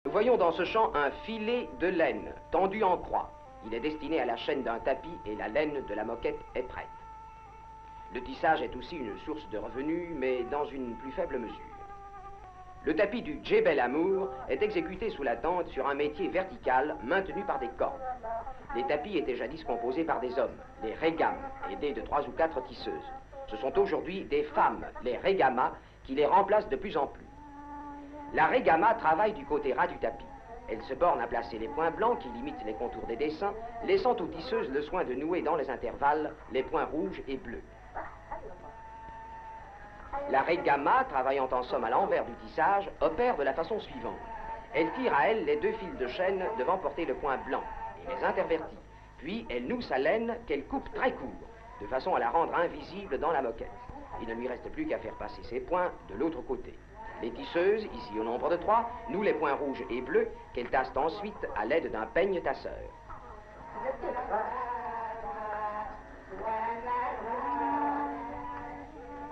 Nous voyons dans ce champ un filet de laine tendu en croix. Il est destiné à la chaîne d'un tapis et la laine de la moquette est prête. Le tissage est aussi une source de revenus, mais dans une plus faible mesure. Le tapis du Djebel Amour est exécuté sous la tente sur un métier vertical maintenu par des cordes. Les tapis étaient jadis composés par des hommes, les régames, aidés de 3 ou 4 tisseuses. Ce sont aujourd'hui des femmes, les régamas, qui les remplacent de plus en plus. La régama travaille du côté ras du tapis. Elle se borne à placer les points blancs qui limitent les contours des dessins, laissant aux tisseuses le soin de nouer dans les intervalles les points rouges et bleus. La régama, travaillant en somme à l'envers du tissage, opère de la façon suivante. Elle tire à elle les 2 fils de chaîne devant porter le point blanc et les intervertit. Puis elle noue sa laine qu'elle coupe très court, de façon à la rendre invisible dans la moquette. Il ne lui reste plus qu'à faire passer ses points de l'autre côté. Les tisseuses, ici au nombre de 3, nouent les points rouges et bleus qu'elles tassent ensuite à l'aide d'un peigne tasseur.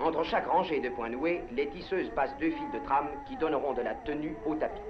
Entre chaque rangée de points noués, les tisseuses passent 2 fils de trame qui donneront de la tenue au tapis.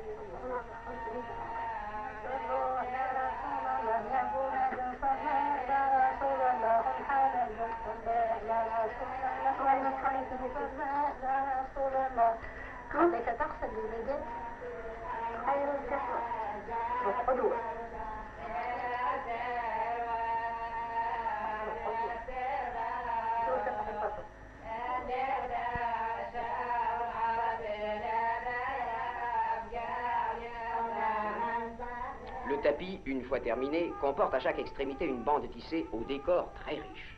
Le tapis, une fois terminé, comporte à chaque extrémité une bande tissée au décor très riche.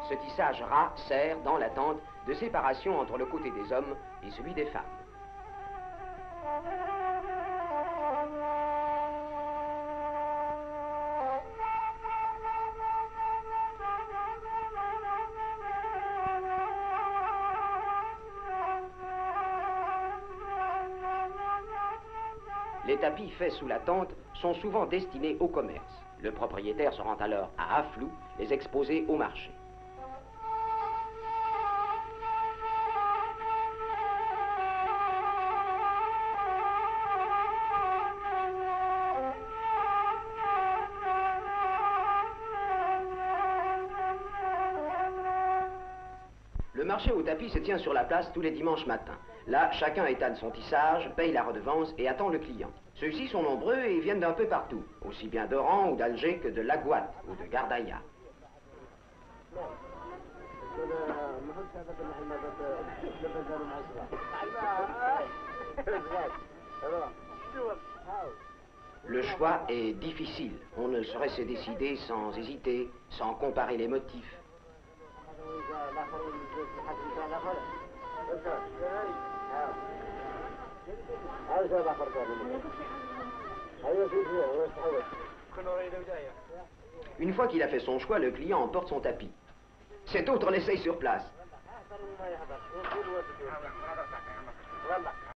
Ce tissage ras sert, dans la tente, de séparation entre le côté des hommes et celui des femmes. Les tapis faits sous la tente sont souvent destinés au commerce. Le propriétaire se rend alors à Afflou les exposer au marché. Le marché au tapis se tient sur la place tous les dimanches matins. Là, chacun étale son tissage, paye la redevance et attend le client. Ceux-ci sont nombreux et viennent d'un peu partout, aussi bien d'Oran ou d'Alger que de Laguat ou de Gardaïa. Le choix est difficile. On ne saurait se décider sans hésiter, sans comparer les motifs. Une fois qu'il a fait son choix, le client emporte son tapis. Cet autre l'essaye sur place.